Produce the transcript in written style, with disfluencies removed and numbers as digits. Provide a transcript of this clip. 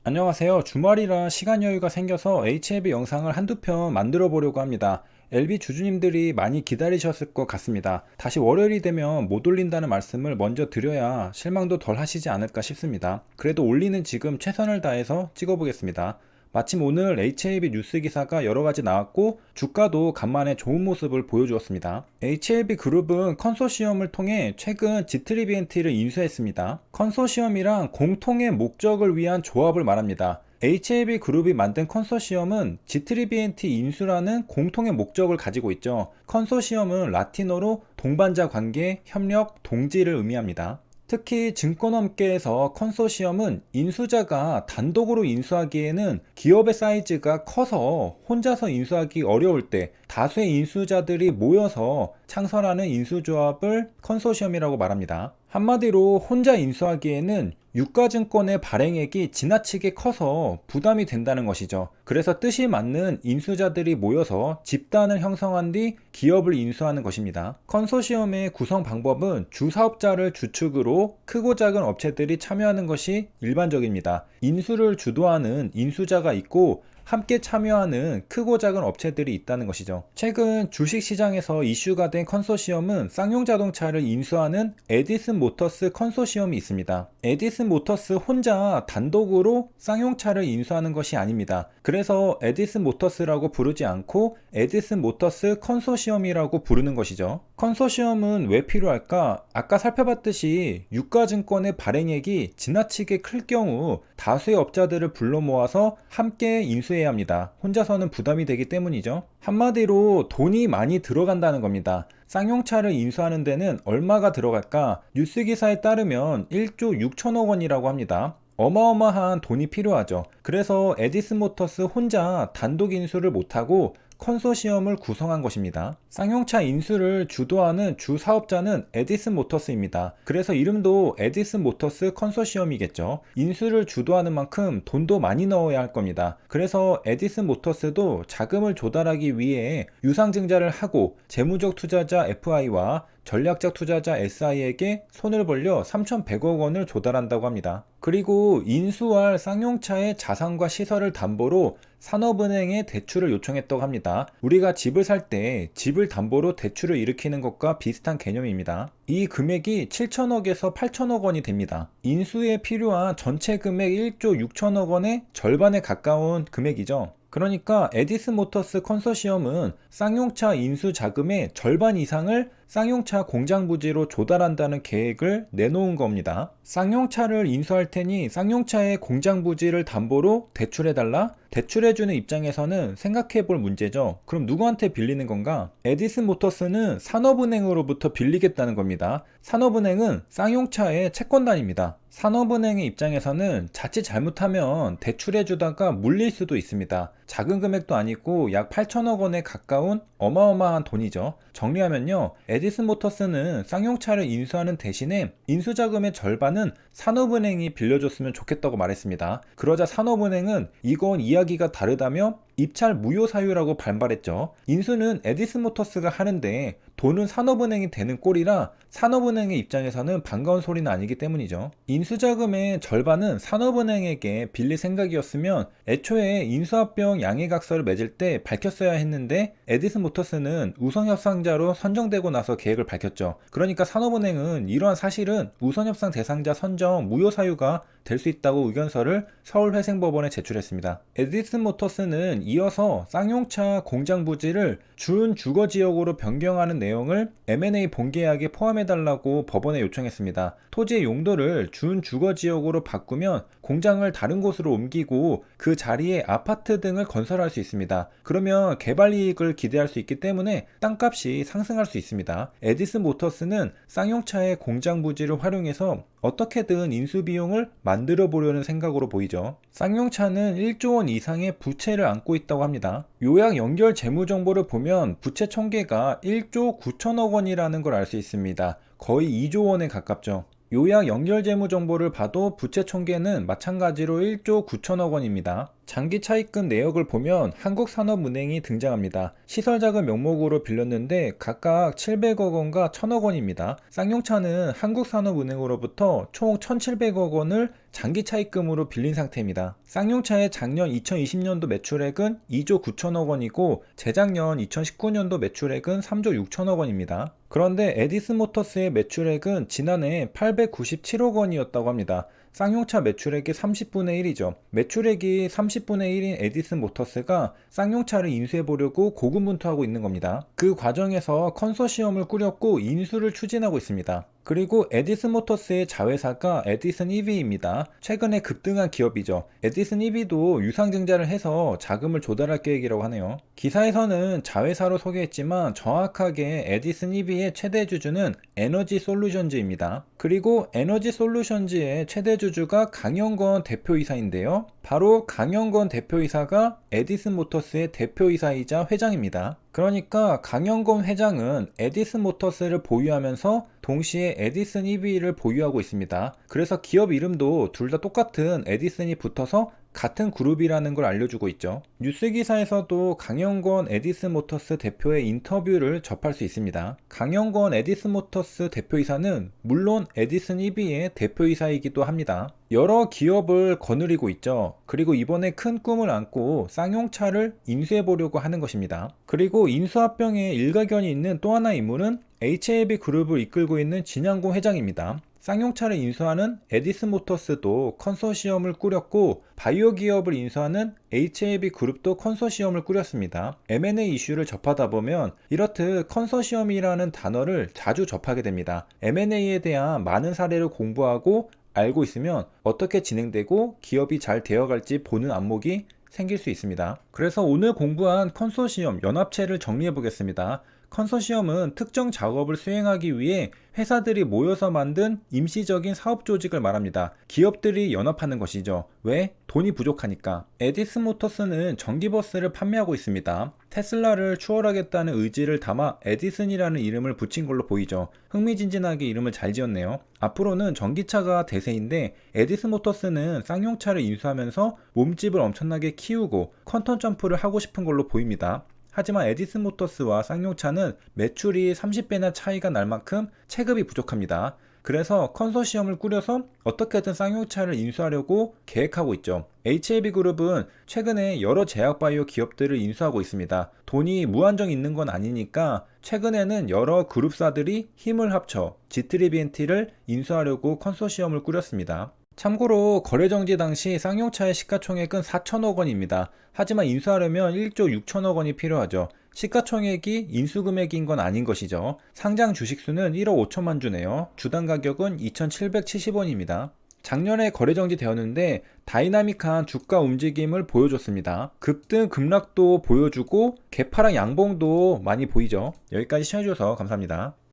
안녕하세요. 주말이라 시간 여유가 생겨서 HLB 영상을 한두 편 만들어 보려고 합니다. LB 주주님들이 많이 기다리셨을 것 같습니다. 다시 월요일이 되면 못 올린다는 말씀을 먼저 드려야 실망도 덜 하시지 않을까 싶습니다. 그래도 올리는 지금 최선을 다해서 찍어보겠습니다. 마침 오늘 HLB 뉴스 기사가 여러 가지 나왔고 주가도 간만에 좋은 모습을 보여주었습니다. HLB 그룹은 컨소시엄을 통해 최근 G트리비엔티를 인수했습니다. 컨소시엄이란 공통의 목적을 위한 조합을 말합니다. HLB 그룹이 만든 컨소시엄은 G트리비엔티 인수라는 공통의 목적을 가지고 있죠. 컨소시엄은 라틴어로 동반자 관계, 협력, 동지를 의미합니다. 특히 증권업계에서 컨소시엄은 인수자가 단독으로 인수하기에는 기업의 사이즈가 커서 혼자서 인수하기 어려울 때 다수의 인수자들이 모여서 창설하는 인수조합을 컨소시엄이라고 말합니다. 한마디로 혼자 인수하기에는 유가증권의 발행액이 지나치게 커서 부담이 된다는 것이죠. 그래서 뜻이 맞는 인수자들이 모여서 집단을 형성한 뒤 기업을 인수하는 것입니다. 컨소시엄의 구성 방법은 주사업자를 주축으로 크고 작은 업체들이 참여하는 것이 일반적입니다. 인수를 주도하는 인수자가 있고 함께 참여하는 크고 작은 업체들이 있다는 것이죠. 최근 주식시장에서 이슈가 된 컨소시엄은 쌍용 자동차를 인수하는 에디슨 모터스 컨소시엄이 있습니다. 에디슨 모터스 혼자 단독으로 쌍용차를 인수하는 것이 아닙니다. 그래서 에디슨 모터스라고 부르지 않고 에디슨 모터스 컨소시엄이라고 부르는 것이죠. 컨소시엄은 왜 필요할까? 아까 살펴봤듯이 유가증권의 발행액이 지나치게 클 경우 다수의 업자들을 불러 모아서 함께 인수해야 합니다. 혼자서는 부담이 되기 때문이죠. 한마디로 돈이 많이 들어간다는 겁니다. 쌍용차를 인수하는 데는 얼마가 들어갈까? 뉴스 기사에 따르면 1조 6천억 원이라고 합니다. 어마어마한 돈이 필요하죠. 그래서 에디슨 모터스 혼자 단독 인수를 못하고 컨소시엄을 구성한 것입니다. 쌍용차 인수를 주도하는 주 사업자는 에디슨 모터스입니다. 그래서 이름도 에디슨 모터스 컨소시엄이겠죠. 인수를 주도하는 만큼 돈도 많이 넣어야 할 겁니다. 그래서 에디슨 모터스도 자금을 조달하기 위해 유상증자를 하고 재무적 투자자 FI와 전략적 투자자 SI에게 손을 벌려 3,100억 원을 조달한다고 합니다. 그리고 인수할 쌍용차의 자산과 시설을 담보로 산업은행에 대출을 요청했다고 합니다. 우리가 집을 살 때 집을 담보로 대출을 일으키는 것과 비슷한 개념입니다. 이 금액이 7천억에서 8천억 원이 됩니다. 인수에 필요한 전체 금액 1조 6천억 원의 절반에 가까운 금액이죠. 그러니까 에디슨 모터스 컨소시엄은 쌍용차 인수 자금의 절반 이상을 쌍용차 공장 부지로 조달한다는 계획을 내놓은 겁니다. 쌍용차를 인수할 테니 쌍용차의 공장 부지를 담보로 대출해달라? 대출해주는 입장에서는 생각해볼 문제죠. 그럼 누구한테 빌리는 건가? 에디슨 모터스는 산업은행으로부터 빌리겠다는 겁니다. 산업은행은 쌍용차의 채권단입니다. 산업은행의 입장에서는 자칫 잘못하면 대출해주다가 물릴 수도 있습니다. 작은 금액도 아니고 약 8천억 원에 가까운 어마어마한 돈이죠. 정리하면요, 에디슨 모터스는 쌍용차를 인수하는 대신에 인수자금의 절반은 산업은행이 빌려줬으면 좋겠다고 말했습니다. 그러자 산업은행은 이건 이야기가 다르다며 입찰 무효 사유라고 반발했죠. 인수는 에디슨 모터스가 하는데 돈은 산업은행이 되는 꼴이라 산업은행의 입장에서는 반가운 소리는 아니기 때문이죠. 인수자금의 절반은 산업은행에게 빌릴 생각이었으면 애초에 인수합병 양해각서를 맺을 때 밝혔어야 했는데 에디슨 모터스는 우선협상자로 선정되고 나서 계획을 밝혔죠. 그러니까 산업은행은 이러한 사실은 우선협상 대상자 선정 무효 사유가 될 수 있다고 의견서를 서울회생법원에 제출했습니다. 에디슨 모터스는 이어서 쌍용차 공장 부지를 준주거지역으로 변경하는 내용을 M&A 본계약에 포함해달라고 법원에 요청했습니다. 토지의 용도를 준주거지역으로 바꾸면 공장을 다른 곳으로 옮기고 그 자리에 아파트 등을 건설할 수 있습니다. 그러면 개발 이익을 기대할 수 있기 때문에 땅값이 상승할 수 있습니다. 에디슨 모터스는 쌍용차의 공장 부지를 활용해서 어떻게든 인수 비용을 만들어 보려는 생각으로 보이죠. 쌍용차는 1조 원 이상의 부채를 안고 있다고 합니다. 요약 연결 재무 정보를 보면 부채 총계가 1조 9천억 원이라는 걸 알 수 있습니다. 거의 2조 원에 가깝죠. 요약 연결 재무 정보를 봐도 부채 총계는 마찬가지로 1조 9천억 원입니다. 장기 차입금 내역을 보면 한국산업은행이 등장합니다. 시설자금 명목으로 빌렸는데 각각 700억 원과 1000억 원입니다. 쌍용차는 한국산업은행으로부터 총 1700억 원을 장기 차입금으로 빌린 상태입니다. 쌍용차의 작년 2020년도 매출액은 2조 9천억 원이고 재작년 2019년도 매출액은 3조 6천억 원입니다. 그런데 에디슨모터스의 매출액은 지난해 897억 원이었다고 합니다. 쌍용차 매출액의 30분의 1이죠. 매출액이 30분의 1인 에디슨모터스가 쌍용차를 인수해보려고 고군분투하고 있는 겁니다. 그 과정에서 컨소시엄을 꾸렸고 인수를 추진하고 있습니다. 그리고 에디슨모터스의 자회사가 에디슨 EV입니다. 최근에 급등한 기업이죠. 에디슨 EV도 유상증자를 해서 자금을 조달할 계획이라고 하네요. 기사에서는 자회사로 소개했지만 정확하게 에디슨 EV의 최대 주주는 에너지솔루션즈입니다. 그리고 에너지솔루션즈의 최대 주주가 강영건 대표이사인데요. 바로 강영건 대표이사가 에디슨모터스의 대표이사이자 회장입니다. 그러니까 강영건 회장은 에디슨모터스를 보유하면서 동시에 에디슨 EV를 보유하고 있습니다. 그래서 기업 이름도 둘 다 똑같은 에디슨이 붙어서 같은 그룹이라는 걸 알려주고 있죠. 뉴스 기사에서도 강영건 에디슨모터스 대표의 인터뷰를 접할 수 있습니다. 강영건 에디슨모터스 대표이사는 물론 에디슨 EV의 대표이사이기도 합니다. 여러 기업을 거느리고 있죠. 그리고 이번에 큰 꿈을 안고 쌍용차를 인수해보려고 하는 것입니다. 그리고 인수합병에 일가견이 있는 또 하나의 인물은 HAB 그룹을 이끌고 있는 진양고 회장입니다. 쌍용차를 인수하는 에디슨모터스도 컨소시엄을 꾸렸고 바이오 기업을 인수하는 HAB 그룹도 컨소시엄을 꾸렸습니다. M&A 이슈를 접하다 보면 이렇듯 컨소시엄이라는 단어를 자주 접하게 됩니다. M&A에 대한 많은 사례를 공부하고 알고 있으면 어떻게 진행되고 기업이 잘 되어갈지 보는 안목이 생길 수 있습니다. 그래서 오늘 공부한 컨소시엄 연합체를 정리해 보겠습니다. 컨소시엄은 특정 작업을 수행하기 위해 회사들이 모여서 만든 임시적인 사업 조직을 말합니다. 기업들이 연합하는 것이죠. 왜? 돈이 부족하니까. 에디슨모터스는 전기버스를 판매하고 있습니다. 테슬라를 추월하겠다는 의지를 담아 에디슨이라는 이름을 붙인 걸로 보이죠. 흥미진진하게 이름을 잘 지었네요. 앞으로는 전기차가 대세인데 에디슨모터스는 쌍용차를 인수하면서 몸집을 엄청나게 키우고 퀀텀 점프를 하고 싶은 걸로 보입니다. 하지만 에디슨모터스와 쌍용차는 매출이 30배나 차이가 날 만큼 체급이 부족합니다. 그래서 컨소시엄을 꾸려서 어떻게든 쌍용차를 인수하려고 계획하고 있죠. HAB그룹은 최근에 여러 제약바이오 기업들을 인수하고 있습니다. 돈이 무한정 있는 건 아니니까 최근에는 여러 그룹사들이 힘을 합쳐 G3BNT를 인수하려고 컨소시엄을 꾸렸습니다. 참고로 거래정지 당시 쌍용차의 시가총액은 4천억 원입니다. 하지만 인수하려면 1조 6천억 원이 필요하죠. 시가총액이 인수금액인 건 아닌 것이죠. 상장 주식수는 1억 5천만 주네요. 주당 가격은 2,770원입니다. 작년에 거래정지 되었는데 다이나믹한 주가 움직임을 보여줬습니다. 급등 급락도 보여주고 개파랑 양봉도 많이 보이죠. 여기까지 시청해주셔서 감사합니다.